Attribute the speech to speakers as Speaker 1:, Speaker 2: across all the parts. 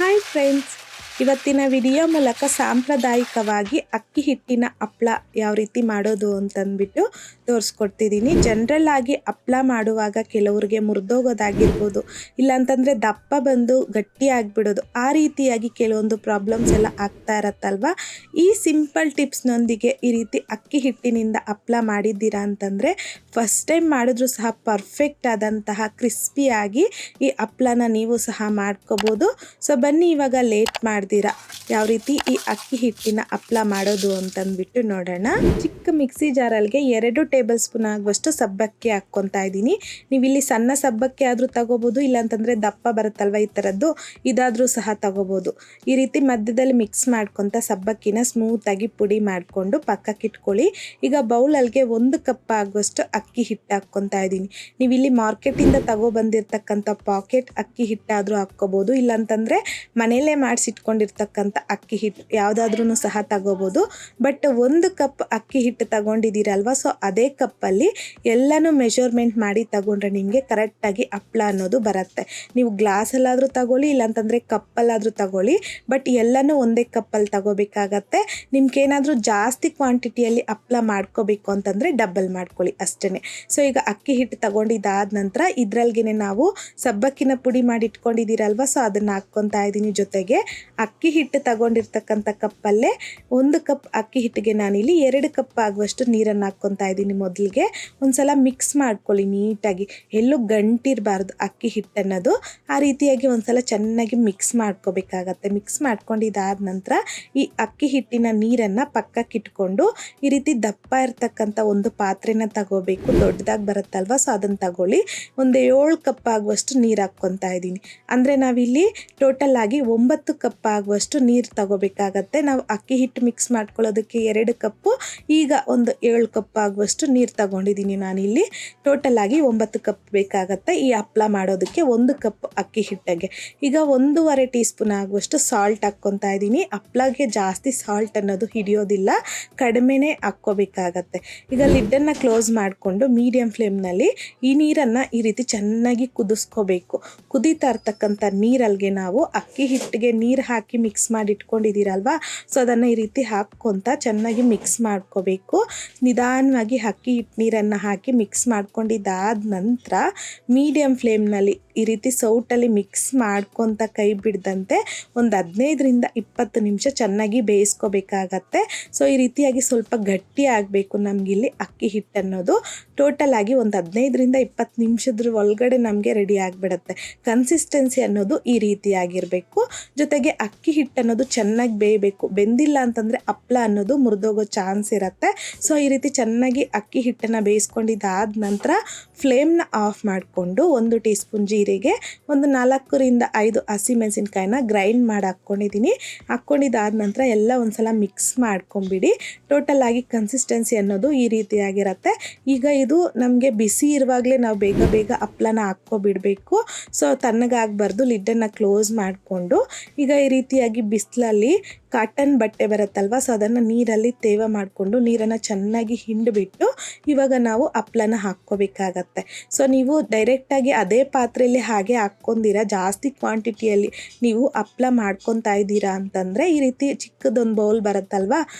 Speaker 1: Hi friends, ಇವತ್ತಿನ video ಮೂಲಕ ಸಾಂಪ್ರದಾಯಿಕವಾಗಿ ಅಕ್ಕಿ ಹಿಟ್ಟಿನ ಹಪ್ಪಳ ಯಾವ ರೀತಿ ಮಾಡೋದು ಅಂತಂದ್ಬಿಟ್ಟು ತೋರಿಸ್ಕೊಡ್ತಿದ್ದೀನಿ. ಜನರಲ್ ಆಗಿ ಹಪ್ಪಳ ಮಾಡುವಾಗ ಕೆಲವ್ರಿಗೆ ಮುರಿದೋಗೋದಾಗಿರ್ಬೋದು, ಇಲ್ಲಾಂತಂದರೆ ದಪ್ಪ ಬಂದು ಗಟ್ಟಿ ಆಗಿಬಿಡೋದು, ಆ ರೀತಿಯಾಗಿ ಕೆಲವೊಂದು ಪ್ರಾಬ್ಲಮ್ಸ್ ಎಲ್ಲ ಆಗ್ತಾ ಇರತ್ತಲ್ವ. ಈ ಸಿಂಪಲ್ ಟಿಪ್ಸ್ನೊಂದಿಗೆ ಈ ರೀತಿ ಅಕ್ಕಿ ಹಿಟ್ಟಿನಿಂದ ಹಪ್ಪಳ ಮಾಡಿದ್ದೀರಾ ಅಂತಂದರೆ ಫಸ್ಟ್ ಟೈಮ್ ಮಾಡಿದ್ರೂ ಸಹ ಪರ್ಫೆಕ್ಟ್ ಆದಂತಹ ಕ್ರಿಸ್ಪಿಯಾಗಿ ಈ ಹಪ್ಪಳನ ನೀವು ಸಹ ಮಾಡ್ಕೋಬೋದು. ಸೊ ಬನ್ನಿ ಇವಾಗ ಲೇಟ್ ಮಾಡ್ದಿರಾ ಯಾವ ರೀತಿ ಈ ಅಕ್ಕಿ ಹಿಟ್ಟಿನ ಹಪ್ಪಳ ಮಾಡೋದು ಅಂತಂದ್ಬಿಟ್ಟು ನೋಡೋಣ. ಚಿಕ್ಕ ಮಿಕ್ಸಿ ಜಾರಲ್ಗೆ 2 ಟೇಬಲ್ ಸ್ಪೂನ್ ಆಗುವಷ್ಟು ಸಬ್ಬಕ್ಕಿ ಹಾಕ್ಕೊತಾ ಇದ್ದೀನಿ. ನೀವು ಇಲ್ಲಿ ಸಣ್ಣ ಸಬ್ಬಕ್ಕಿ ಆದರೂ ತಗೋಬೋದು, ಇಲ್ಲಾಂತಂದರೆ ದಪ್ಪ ಬರುತ್ತಲ್ವ ಈ ಥರದ್ದು, ಇದಾದರೂ ಸಹ ತಗೋಬೋದು. ಈ ರೀತಿ ಮಧ್ಯದಲ್ಲಿ ಮಿಕ್ಸ್ ಮಾಡ್ಕೊತ ಸಬ್ಬಕ್ಕಿನ ಸ್ಮೂತಾಗಿ ಪುಡಿ ಮಾಡಿಕೊಂಡು ಪಕ್ಕಕ್ಕೆ ಇಟ್ಕೊಳ್ಳಿ. ಈಗ ಬೌಲಲ್ಗೆ 1 ಕಪ್ ಆಗುವಷ್ಟು ಅಕ್ಕಿ ಹಿಟ್ಟು ಹಾಕ್ಕೊತಾ ಇದ್ದೀನಿ. ನೀವು ಇಲ್ಲಿ ಮಾರ್ಕೆಟಿಂದ ತಗೊಬಂದಿರ್ತಕ್ಕಂಥ ಪಾಕೆಟ್ ಅಕ್ಕಿ ಹಿಟ್ಟಾದರೂ ಹಾಕ್ಕೋಬೋದು, ಇಲ್ಲಾಂತಂದರೆ ಮನೆಯಲ್ಲೇ ಮಾಡಿಸಿಟ್ಕೊಂಡಿರ್ತಕ್ಕಂಥ ಅಕ್ಕಿ ಹಿಟ್ಟು ಯಾವುದಾದ್ರೂ ಸಹ ತಗೋಬೋದು. ಬಟ್ 1 ಕಪ್ ಅಕ್ಕಿ ಹಿಟ್ಟು ತಗೊಂಡಿದ್ದೀರಲ್ವ, ಸೊ ಅದೇ ಕಪ್ಪಲ್ಲಿ ಎಲ್ಲನೂ ಮೆಷರ್ಮೆಂಟ್ ಮಾಡಿ ತಗೊಂಡ್ರೆ ನಿಮಗೆ ಕರೆಕ್ಟಾಗಿ ಹಪ್ಪಳ ಅನ್ನೋದು ಬರುತ್ತೆ. ನೀವು ಗ್ಲಾಸಲ್ಲಾದರೂ ತಗೊಳ್ಳಿ, ಇಲ್ಲಾಂತಂದರೆ ಕಪ್ಪಲ್ಲಾದರೂ ತಗೊಳ್ಳಿ, ಬಟ್ ಎಲ್ಲನೂ ಒಂದೇ ಕಪ್ಪಲ್ಲಿ ತಗೋಬೇಕಾಗತ್ತೆ. ನಿಮ್ಗೇನಾದರೂ ಜಾಸ್ತಿ ಕ್ವಾಂಟಿಟಿಯಲ್ಲಿ ಹಪ್ಪಳ ಮಾಡ್ಕೋಬೇಕು ಅಂತಂದರೆ ಡಬಲ್ ಮಾಡ್ಕೊಳ್ಳಿ ಅಷ್ಟೇ. ಸೊ ಈಗ ಅಕ್ಕಿ ಹಿಟ್ಟು ತಗೊಂಡಿದ್ದಾದ ನಂತರ ಇದರಲ್ಗೆ ನಾವು ಸಬ್ಬಕ್ಕಿನ ಪುಡಿ ಮಾಡಿ ಇಟ್ಕೊಂಡಿದ್ದೀರಲ್ವ, ಸೊ ಅದನ್ನು ಹಾಕ್ಕೊತಾ ಇದ್ದೀನಿ. ಜೊತೆಗೆ ಅಕ್ಕಿ ಹಿಟ್ಟು ತಗೊಂಡಿರ್ತಕ್ಕಂಥ ಕಪ್ಪಲ್ಲೇ 1 ಕಪ್ ಅಕ್ಕಿ ಹಿಟ್ಟಿಗೆ ನಾನಿಲ್ಲಿ 2 ಕಪ್ ಆಗುವಷ್ಟು ನೀರನ್ನು ಹಾಕ್ಕೊತಾ ಇದ್ದೀನಿ. ಮೊದಲಿಗೆ ಒಂದ್ಸಲ ಮಿಕ್ಸ್ ಮಾಡ್ಕೊಳ್ಳಿ ನೀಟಾಗಿ, ಎಲ್ಲೂ ಗಂಟಿರಬಾರ್ದು ಅಕ್ಕಿ ಹಿಟ್ಟನ್ನೋದು. ಆ ರೀತಿಯಾಗಿ ಒಂದ್ಸಲ ಚೆನ್ನಾಗಿ ಮಿಕ್ಸ್ ಮಾಡ್ಕೋಬೇಕಾಗತ್ತೆ. ಮಿಕ್ಸ್ ಮಾಡ್ಕೊಂಡಿದ್ದಾದ ನಂತರ ಈ ಅಕ್ಕಿ ಹಿಟ್ಟಿನ ನೀರನ್ನು ಪಕ್ಕಕ್ಕೆ ಇಟ್ಕೊಂಡು ಈ ರೀತಿ ದಪ್ಪ ಇರ್ತಕ್ಕಂಥ ಒಂದು ಪಾತ್ರೆನ ತಗೋಬೇಕು. ದೊಡ್ಡದಾಗಿ ಬರುತ್ತಲ್ವ, ಸೊ ಅದನ್ನು ತಗೊಳ್ಳಿ. ಒಂದು 7 ಕಪ್ ಆಗುವಷ್ಟು ನೀರು ಹಾಕ್ಕೊತಾ ಇದ್ದೀನಿ. ಅಂದರೆ ನಾವಿಲ್ಲಿ ಟೋಟಲ್ ಆಗಿ 9 ಕಪ್ ಆಗುವಷ್ಟು ನೀರು ತಗೋಬೇಕಾಗತ್ತೆ. ನಾವು ಅಕ್ಕಿ ಹಿಟ್ಟು ಮಿಕ್ಸ್ ಮಾಡ್ಕೊಳ್ಳೋದಕ್ಕೆ 2 ಕಪ್ಪು, ಈಗ ಒಂದು 7 ಕಪ್ ಆಗುವಷ್ಟು ನೀರು ತಗೊಂಡಿದ್ದೀನಿ ನಾನಿಲ್ಲಿ. ಟೋಟಲ್ ಆಗಿ 9 ಕಪ್ ಬೇಕಾಗತ್ತೆ ಈ ಹಪ್ಪಳ ಮಾಡೋದಕ್ಕೆ 1 ಕಪ್ ಅಕ್ಕಿ ಹಿಟ್ಟಿಗೆ. ಈಗ 1.5 ಟೀ ಸ್ಪೂನ್ ಆಗುವಷ್ಟು ಸಾಲ್ಟ್ ಹಾಕ್ಕೊತಾ ಇದ್ದೀನಿ. ಹಪ್ಪಳಗೆ ಜಾಸ್ತಿ ಸಾಲ್ಟ್ ಅನ್ನೋದು ಹಿಡಿಯೋದಿಲ್ಲ, ಕಡಿಮೆನೇ ಹಾಕ್ಕೋಬೇಕಾಗತ್ತೆ. ಈಗ ಲಿಡ್ಡನ್ನು ಕ್ಲೋಸ್ ಮಾಡಿಕೊಂಡು ಮೀಡಿಯಂ ಫ್ಲೇಮ್ನಲ್ಲಿ ಈ ನೀರನ್ನು ಈ ರೀತಿ ಚೆನ್ನಾಗಿ ಕುದಿಸ್ಕೋಬೇಕು. ಕುದೀತಾ ಇರ್ತಕ್ಕಂಥ ನೀರಲ್ಗೆ ನಾವು ಅಕ್ಕಿ ಹಿಟ್ಟಿಗೆ ನೀರು ಹಾಕಿ ಮಿಕ್ಸ್ ಮಾಡಿ ಇಟ್ಕೊಂಡಿದ್ದೀರಲ್ವ, ಸೊ ಅದನ್ನು ಈ ರೀತಿ ಹಾಕ್ಕೊತ ಚೆನ್ನಾಗಿ ಮಿಕ್ಸ್ ಮಾಡ್ಕೋಬೇಕು. ನಿಧಾನವಾಗಿ ಅಕ್ಕಿ ಹಿಟ್ಟು ನೀರನ್ನು ಹಾಕಿ ಮಿಕ್ಸ್ ಮಾಡ್ಕೊಂಡಿದ್ದಾದ ನಂತರ ಮೀಡಿಯಂ ಫ್ಲೇಮ್ನಲ್ಲಿ ಈ ರೀತಿ ಸೌಟಲ್ಲಿ ಮಿಕ್ಸ್ ಮಾಡ್ಕೊತ ಕೈ ಬಿಡ್ದಂತೆ ಒಂದು 15ರಿಂದ 20 ನಿಮಿಷ ಚೆನ್ನಾಗಿ ಬೇಯಿಸ್ಕೋಬೇಕಾಗತ್ತೆ. ಸೊ ಈ ರೀತಿಯಾಗಿ ಸ್ವಲ್ಪ ಗಟ್ಟಿ ಆಗಬೇಕು ನಮಗಿಲ್ಲಿ ಅಕ್ಕಿ ಹಿಟ್ಟು ಅನ್ನೋದು. ಟೋಟಲ್ ಆಗಿ ಒಂದು 15ರಿಂದ 20 ನಿಮಿಷದ ಒಳಗಡೆ ನಮಗೆ ರೆಡಿ ಆಗಿಬಿಡುತ್ತೆ. ಕನ್ಸಿಸ್ಟೆನ್ಸಿ ಅನ್ನೋದು ಈ ರೀತಿಯಾಗಿರಬೇಕು. ಜೊತೆಗೆ ಅಕ್ಕಿ ಹಿಟ್ಟು ಅನ್ನೋದು ಚೆನ್ನಾಗಿ ಬೇಯಬೇಕು. ಬೆಂದಿಲ್ಲ ಅಂತಂದರೆ ಹಪ್ಪಳ ಅನ್ನೋದು ಮುರಿದೋಗೋ ಚಾನ್ಸ್ ಇರುತ್ತೆ. ಸೊ ಈ ರೀತಿ ಚೆನ್ನಾಗಿ ಅಕ್ಕಿ ಹಿಟ್ಟನ್ನು ಬೇಯಿಸ್ಕೊಂಡಿದ್ದಾದ ನಂತರ ಫ್ಲೇಮ್ನ ಆಫ್ ಮಾಡಿಕೊಂಡು 1 ಟೀ ಸ್ಪೂನ್ ಜೀರಿಗೆ, ಒಂದು 4ರಿಂದ 5 ಹಸಿಮೆಣಸಿನ್ಕಾಯಿನ ಗ್ರೈಂಡ್ ಮಾಡಿ ಹಾಕ್ಕೊಂಡಿದ್ದಾದ ನಂತರ ಎಲ್ಲ ಒಂದ್ಸಲ ಮಿಕ್ಸ್ ಮಾಡ್ಕೊಂಬಿಡಿ. ಟೋಟಲ್ ಆಗಿ ಕನ್ಸಿಸ್ಟೆನ್ಸಿ ಅನ್ನೋದು ಈ ರೀತಿಯಾಗಿರುತ್ತೆ. ಈಗ ಇದು ನಮಗೆ ಬಿಸಿ ಇರುವಾಗಲೇ ನಾವು ಬೇಗ ಹಪ್ಪಳನ ಹಾಕ್ಕೊಬಿಡಬೇಕು. ಸೊ ತಣ್ಣಗಾಗಬಾರ್ದು. ಲಿಡ್ಡನ್ನು ಕ್ಲೋಸ್ ಮಾಡಿಕೊಂಡು ಈಗ ಈ ರೀತಿಯಾಗಿ ಬಿಸಿಲಲ್ಲಿ ಕಾಟನ್ ಬಟ್ಟೆ ಬರುತ್ತಲ್ವ, ಸೊ ಅದನ್ನು ನೀರಲ್ಲಿ ತೇವ ಮಾಡಿಕೊಂಡು ನೀರನ್ನು ಚೆನ್ನಾಗಿ ಹಿಂಡಿಬಿಟ್ಟು ಇವಾಗ ನಾವು ಹಪ್ಪಳನ ಹಾಕ್ಕೋಬೇಕಾಗತ್ತೆ. ಸೊ ನೀವು ಡೈರೆಕ್ಟಾಗಿ ಅದೇ ಪಾತ್ರೆಯಲ್ಲಿ ಹಾಗೆ ಹಾಕ್ಕೊಂಡಿರ ಜಾಸ್ತಿ ಕ್ವಾಂಟಿಟಿಯಲ್ಲಿ ನೀವು ಹಪ್ಪಳ ಮಾಡ್ಕೊತಾ ಇದ್ದೀರಾ ಅಂತಂದರೆ ಈ ರೀತಿ ಚಿಕ್ಕದೊಂದು ಬೌಲ್ ಬರುತ್ತಲ್ವ,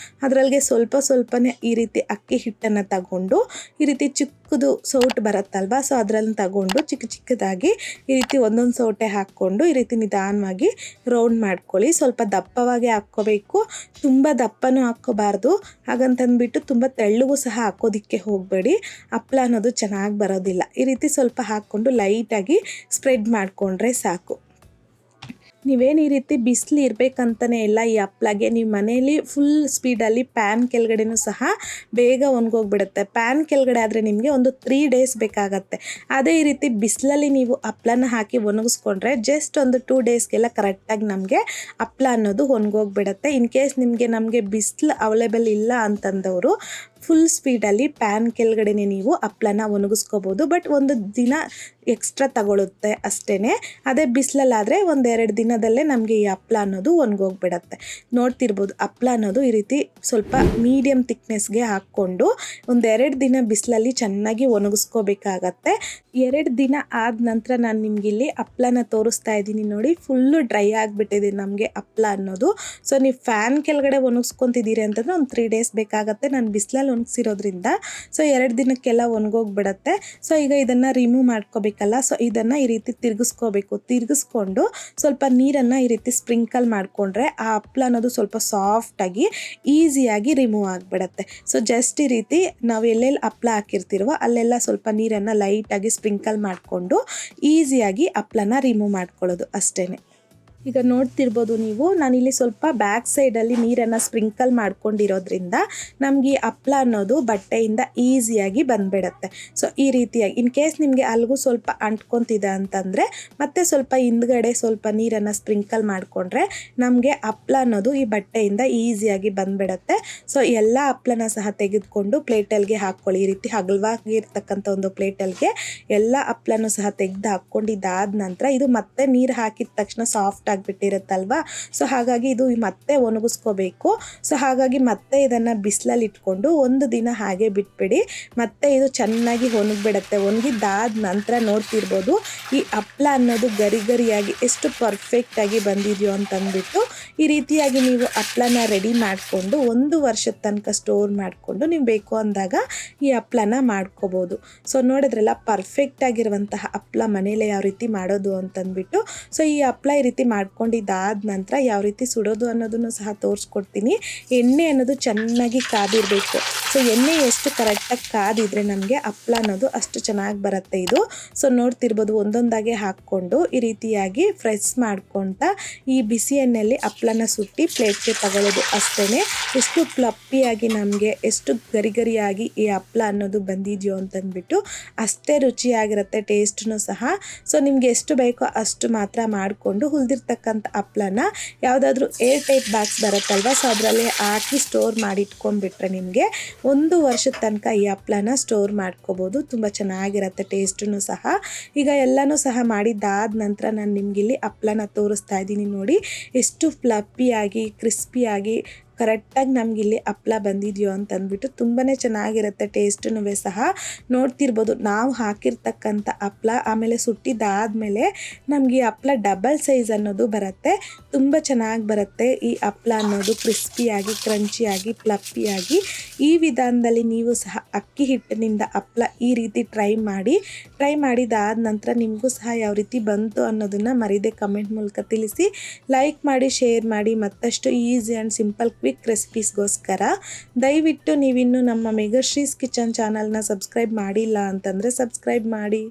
Speaker 1: ಅದರಲ್ಲಿಗೆ ಸ್ವಲ್ಪನೇ ಈ ರೀತಿ ಅಕ್ಕಿ ಹಿಟ್ಟನ್ನು ತಗೊಂಡು ಈ ರೀತಿ ಚಿಕ್ಕದು ಸೌಟು ಬರುತ್ತಲ್ವ, ಸೊ ಅದರಲ್ಲಿ ತಗೊಂಡು ಚಿಕ್ಕದಾಗಿ ಈ ರೀತಿ ಒಂದೊಂದು ಸೌಟೆ ಹಾಕ್ಕೊಂಡು ಈ ರೀತಿ ನಿಧಾನವಾಗಿ ರೌಂಡ್ ಮಾಡ್ಕೊಳ್ಳಿ. ಸ್ವಲ್ಪ ದಪ್ಪವಾಗಿ ಹಾಕ್ಕೋಬೇಕು, ತುಂಬ ದಪ್ಪನೂ ಹಾಕ್ಕೋಬಾರ್ದು. ಹಾಗಂತಂದ್ಬಿಟ್ಟು ತುಂಬ ತೆಳ್ಳಗೂ ಸಹ ಹಾಕೋದಕ್ಕೆ ಹೋಗಬೇಡಿ, ಹಪ್ಪಳ ಅನ್ನೋದು ಚೆನ್ನಾಗಿ ಬರೋದಿಲ್ಲ. ಈ ರೀತಿ ಸ್ವಲ್ಪ ಹಾಕ್ಕೊಂಡು ಲೈಟಾಗಿ ಸ್ಪ್ರೆಡ್ ಮಾಡಿಕೊಂಡ್ರೆ ಸಾಕು. ನೀವೇನು ಈ ರೀತಿ ಬಿಸಿಲು ಇರಬೇಕಂತಲೇ ಇಲ್ಲ ಈ ಹಪ್ಪಳಗೆ. ನೀವು ಮನೆಯಲ್ಲಿ ಫುಲ್ ಸ್ಪೀಡಲ್ಲಿ ಪ್ಯಾನ್ ಕೆಳಗಡೆನೂ ಸಹ ಬೇಗ ಒಣಗೋಗ್ಬಿಡುತ್ತೆ. ಪ್ಯಾನ್ ಕೆಳಗಡೆ ಆದರೆ ನಿಮಗೆ ಒಂದು 3 ಡೇಸ್ ಬೇಕಾಗತ್ತೆ. ಅದೇ ಈ ರೀತಿ ಬಿಸಿಲಲ್ಲಿ ನೀವು ಹಪ್ಪಳನ ಹಾಕಿ ಒಣಗಿಸ್ಕೊಂಡ್ರೆ ಜಸ್ಟ್ ಒಂದು 2 ಡೇಸ್ಗೆಲ್ಲ ಕರೆಕ್ಟಾಗಿ ನಮಗೆ ಹಪ್ಪಳ ಅನ್ನೋದು ಒಣಗೋಗ್ಬಿಡುತ್ತೆ. ಇನ್ ಕೇಸ್ ನಮಗೆ ಬಿಸಿಲು ಅವೈಲೇಬಲ್ ಇಲ್ಲ ಅಂತಂದವರು ಫುಲ್ ಸ್ಪೀಡಲ್ಲಿ ಪ್ಯಾನ್ ಕೆಳಗಡೆನೆ ನೀವು ಹಪ್ಳನ ಒಣಗಿಸ್ಕೋಬೋದು. ಬಟ್ ಒಂದು ದಿನ ಎಕ್ಸ್ಟ್ರಾ ತಗೊಳುತ್ತೆ ಅಷ್ಟೇ. ಅದೇ ಬಿಸಿಲಲ್ಲಾದರೆ ಒಂದೆರಡು ದಿನದಲ್ಲೇ ನಮಗೆ ಈ ಹಪ್ಳ ಅನ್ನೋದು ಒಣಗೋಗ್ಬಿಡತ್ತೆ. ನೋಡ್ತಿರ್ಬೋದು ಹಪ್ಳ ಅನ್ನೋದು ಈ ರೀತಿ ಸ್ವಲ್ಪ ಮೀಡಿಯಮ್ ಥಿಕ್ನೆಸ್ಗೆ ಹಾಕ್ಕೊಂಡು ಒಂದೆರಡು ದಿನ ಬಿಸಿಲಲ್ಲಿ ಚೆನ್ನಾಗಿ ಒಣಗಿಸ್ಕೋಬೇಕಾಗತ್ತೆ. 2 ದಿನ ಆದ ನಂತರ ನಾನು ನಿಮಗಿಲ್ಲಿ ಹಪ್ಳನ ತೋರಿಸ್ತಾ ಇದ್ದೀನಿ ನೋಡಿ. ಫುಲ್ಲು ಡ್ರೈ ಆಗಿಬಿಟ್ಟಿದೆ ನಮಗೆ ಹಪ್ಳ ಅನ್ನೋದು. ಸೊ ನೀವು ಫ್ಯಾನ್ ಕೆಳಗಡೆ ಒಣಗಿಸ್ಕೊತಿದ್ದೀರಿ ಅಂತಂದರೆ ಒಂದು 3 ಡೇಸ್ ಬೇಕಾಗುತ್ತೆ. ನಾನು ಬಿಸಿಲಲ್ಲಿ ಒಣಗಿಸಿರೋದ್ರಿಂದ ಸೊ 2 ದಿನಕ್ಕೆಲ್ಲ ಒಣಗೋಗ್ಬಿಡತ್ತೆ. ಸೊ ಈಗ ಇದನ್ನು ರಿಮೂವ್ ಮಾಡ್ಕೋಬೇಕಲ್ಲ. ಸೊ ಇದನ್ನು ಈ ರೀತಿ ತಿರುಗಿಸ್ಕೋಬೇಕು. ತಿರುಗಿಸ್ಕೊಂಡು ಸ್ವಲ್ಪ ನೀರನ್ನು ಈ ರೀತಿ ಸ್ಪ್ರಿಂಕಲ್ ಮಾಡಿಕೊಂಡ್ರೆ ಆ ಹಪ್ಳ ಅನ್ನೋದು ಸ್ವಲ್ಪ ಸಾಫ್ಟಾಗಿ ಈಸಿಯಾಗಿ ರಿಮೂವ್ ಆಗಿಬಿಡತ್ತೆ. ಸೊ ಜಸ್ಟ್ ಈ ರೀತಿ ನಾವು ಎಲ್ಲೆಲ್ಲಿ ಹಪ್ಳ ಹಾಕಿರ್ತೀರೋ ಅಲ್ಲೆಲ್ಲ ಸ್ವಲ್ಪ ನೀರನ್ನು ಲೈಟಾಗಿ ಸ್ಪ್ರಿಂಕಲ್ ಮಾಡಿಕೊಂಡು ಈಸಿಯಾಗಿ ಹಪ್ಳನ ರಿಮೂವ್ ಮಾಡ್ಕೊಳ್ಳೋದು ಅಷ್ಟೇ. ಈಗ ನೋಡ್ತಿರ್ಬೋದು ನೀವು, ನಾನಿಲ್ಲಿ ಸ್ವಲ್ಪ ಬ್ಯಾಕ್ ಸೈಡಲ್ಲಿ ನೀರನ್ನು ಸ್ಪ್ರಿಂಕಲ್ ಮಾಡ್ಕೊಂಡಿರೋದ್ರಿಂದ ನಮಗೆ ಈ ಹಪ್ಳ ಅನ್ನೋದು ಬಟ್ಟೆಯಿಂದ ಈಸಿಯಾಗಿ ಬಂದ್ಬಿಡತ್ತೆ. ಸೊ ಈ ರೀತಿಯಾಗಿ ಇನ್ ಕೇಸ್ ನಿಮಗೆ ಅಲ್ಲಿಗೂ ಸ್ವಲ್ಪ ಅಂಟ್ಕೊತಿದೆ ಅಂತಂದರೆ ಮತ್ತೆ ಸ್ವಲ್ಪ ಹಿಂದ್ಗಡೆ ಸ್ವಲ್ಪ ನೀರನ್ನು ಸ್ಪ್ರಿಂಕಲ್ ಮಾಡಿಕೊಂಡ್ರೆ ನಮಗೆ ಹಪ್ಳ ಅನ್ನೋದು ಈ ಬಟ್ಟೆಯಿಂದ ಈಸಿಯಾಗಿ ಬಂದ್ಬಿಡತ್ತೆ. ಸೊ ಎಲ್ಲ ಹಪ್ಳನ ಸಹ ತೆಗೆದುಕೊಂಡು ಪ್ಲೇಟಲ್ಗೆ ಹಾಕ್ಕೊಳ್ಳಿ. ಈ ರೀತಿ ಹಗಲವಾಗಿರ್ತಕ್ಕಂಥ ಒಂದು ಪ್ಲೇಟಲ್ಗೆ ಎಲ್ಲ ಹಪ್ಳನೂ ಸಹ ತೆಗೆದು ಹಾಕ್ಕೊಂಡಿದ್ದಾದ ನಂತರ ಇದು ಮತ್ತೆ ನೀರು ಹಾಕಿದ ತಕ್ಷಣ ಸಾಫ್ಟ್ ಆಗಿಬಿಟ್ಟಿರುತ್ತಲ್ವಾ. ಸೊ ಹಾಗಾಗಿ ಇದು ಮತ್ತೆ ಒಣಗಿಸ್ಕೋಬೇಕು. ಸೊ ಹಾಗಾಗಿ ಮತ್ತೆ ಇದನ್ನು ಬಿಸಿಲಲ್ಲಿ ಇಟ್ಕೊಂಡು ಒಂದು ದಿನ ಹಾಗೆ ಬಿಟ್ಬಿಡಿ. ಮತ್ತೆ ಇದು ಚೆನ್ನಾಗಿ ಒಣಗಿಬಿಡತ್ತೆ. ಒಣಗಿದ್ದಾದ ನಂತರ ನೋಡ್ತಿರ್ಬೋದು ಈ ಹಪ್ಳ ಅನ್ನೋದು ಗರಿ ಗರಿಯಾಗಿ ಎಷ್ಟು ಪರ್ಫೆಕ್ಟಾಗಿ ಬಂದಿದೆಯೋ ಅಂತಂದ್ಬಿಟ್ಟು ಈ ರೀತಿಯಾಗಿ ನೀವು ಹಪ್ಳನ ರೆಡಿ ಮಾಡಿಕೊಂಡು 1 ವರ್ಷದ ತನಕ ಸ್ಟೋರ್ ಮಾಡಿಕೊಂಡು ನೀವು ಬೇಕು ಅಂದಾಗ ಈ ಹಪ್ಳನ ಮಾಡ್ಕೋಬೋದು. ಸೊ ನೋಡಿದ್ರಲ್ಲ ಪರ್ಫೆಕ್ಟಾಗಿರುವಂತಹ ಹಪ್ಳ ಮನೇಲೆ ಯಾವ ರೀತಿ ಮಾಡೋದು ಅಂತಂದ್ಬಿಟ್ಟು. ಸೊ ಈ ಹಪ್ಳ ಈ ರೀತಿ ಮಾಡ್ಕೊಂಡಿದ್ದಾದ ನಂತರ ಯಾವ ರೀತಿ ಸುಡೋದು ಅನ್ನೋದನ್ನು ಸಹ ತೋರಿಸ್ಕೊಡ್ತೀನಿ. ಎಣ್ಣೆ ಅನ್ನೋದು ಚೆನ್ನಾಗಿ ಕಾದಿರಬೇಕು. ಸೊ ಎಣ್ಣೆ ಎಷ್ಟು ಕರೆಕ್ಟಾಗಿ ಕಾದಿದ್ರೆ ನಮಗೆ ಹಪ್ಳ ಅನ್ನೋದು ಅಷ್ಟು ಚೆನ್ನಾಗಿ ಬರುತ್ತೆ ಇದು. ಸೊ ನೋಡ್ತಿರ್ಬೋದು ಒಂದೊಂದಾಗೆ ಹಾಕ್ಕೊಂಡು ಈ ರೀತಿಯಾಗಿ ಫ್ರೆಶ್ ಮಾಡ್ಕೊತ ಈ ಬಿಸಿ ಎಣ್ಣೆಯಲ್ಲಿ ಹಪ್ಳನ ಸುಟ್ಟಿ ಪ್ಲೇಟ್ಗೆ ತಗೊಳ್ಳೋದು ಅಷ್ಟೇ. ಎಷ್ಟು ಫ್ಲಪ್ಪಿಯಾಗಿ ನಮಗೆ ಎಷ್ಟು ಗರಿ ಗರಿಯಾಗಿ ಈ ಹಪ್ಳ ಅನ್ನೋದು ಬಂದಿದೆಯೋ ಅಂತಂದ್ಬಿಟ್ಟು ಅಷ್ಟೇ ರುಚಿಯಾಗಿರುತ್ತೆ ಟೇಸ್ಟೂ ಸಹ. ಸೊ ನಿಮಗೆ ಎಷ್ಟು ಬೇಕೋ ಅಷ್ಟು ಮಾತ್ರ ಮಾಡಿಕೊಂಡು ಉಳಿದಿರ್ತಕ್ಕಂಥ ಹಪ್ಳನ ಯಾವುದಾದ್ರೂ ಏರ್ ಟೈಟ್ ಬಾಕ್ಸ್ ಬರುತ್ತಲ್ವ, ಸೊ ಅದರಲ್ಲಿ ಹಾಕಿ ಸ್ಟೋರ್ ಮಾಡಿ ಇಟ್ಕೊಂಡ್ಬಿಟ್ರೆ ನಿಮಗೆ 1 ವರ್ಷದ ತನಕ ಈ ಹಪ್ಳನ ಸ್ಟೋರ್ ಮಾಡ್ಕೋಬೋದು. ತುಂಬ ಚೆನ್ನಾಗಿರುತ್ತೆ ಟೇಸ್ಟೂ ಸಹ. ಈಗ ಎಲ್ಲನೂ ಸಹ ಮಾಡಿದ್ದಾದ ನಂತರ ನಾನು ನಿಮಗಿಲ್ಲಿ ಹಪ್ಳನ ತೋರಿಸ್ತಾ ಇದ್ದೀನಿ ನೋಡಿ. ಎಷ್ಟು ಫ್ಲಪ್ಪಿಯಾಗಿ ಕ್ರಿಸ್ಪಿಯಾಗಿ ಕರೆಕ್ಟಾಗಿ ನಮಗಿಲ್ಲಿ ಹಪ್ಳ ಬಂದಿದೆಯೋ ಅಂತಂದ್ಬಿಟ್ಟು ತುಂಬಾ ಚೆನ್ನಾಗಿರುತ್ತೆ ಟೇಸ್ಟೂ ಸಹ. ನೋಡ್ತಿರ್ಬೋದು ನಾವು ಹಾಕಿರ್ತಕ್ಕಂಥ ಹಪ್ಳ ಆಮೇಲೆ ಸುಟ್ಟಿದ್ದಾದಮೇಲೆ ನಮಗೆ ಈ ಹಪ್ಳ ಡಬಲ್ ಸೈಜ್ ಅನ್ನೋದು ಬರುತ್ತೆ. ತುಂಬ ಚೆನ್ನಾಗಿ ಬರುತ್ತೆ ಈ ಹಪ್ಳ ಅನ್ನೋದು. ಕ್ರಿಸ್ಪಿಯಾಗಿ ಕ್ರಂಚಿಯಾಗಿ ಫ್ಲಪ್ಪಿಯಾಗಿ ಈ ವಿಧಾನದಲ್ಲಿ ನೀವು ಸಹ ಅಕ್ಕಿ ಹಿಟ್ಟಿನಿಂದ ಹಪ್ಳ ಈ ರೀತಿ ಟ್ರೈ ಮಾಡಿದಾದ ನಂತರ ನಿಮಗೂ ಸಹ ಯಾವ ರೀತಿ ಬಂತು ಅನ್ನೋದನ್ನು ಮರೀದೆ ಕಮೆಂಟ್ ಮೂಲಕ ತಿಳಿಸಿ. ಲೈಕ್ ಮಾಡಿ, ಶೇರ್ ಮಾಡಿ. ಮತ್ತಷ್ಟು ಈಸಿ ಆ್ಯಂಡ್ ಸಿಂಪಲ್ ಕ್ವಿಕ್ ರೆಸಿಪೀಸ್ಗೋಸ್ಕರ ದಯವಿಟ್ಟು ನೀವಿನ್ನೂ ನಮ್ಮ ಮೇಘಶ್ರೀಸ್ ಕಿಚನ್ ಚಾನಲ್ನ ಸಬ್ಸ್ಕ್ರೈಬ್ ಮಾಡಿಲ್ಲ ಅಂತಂದರೆ ಸಬ್ಸ್ಕ್ರೈಬ್ ಮಾಡಿ.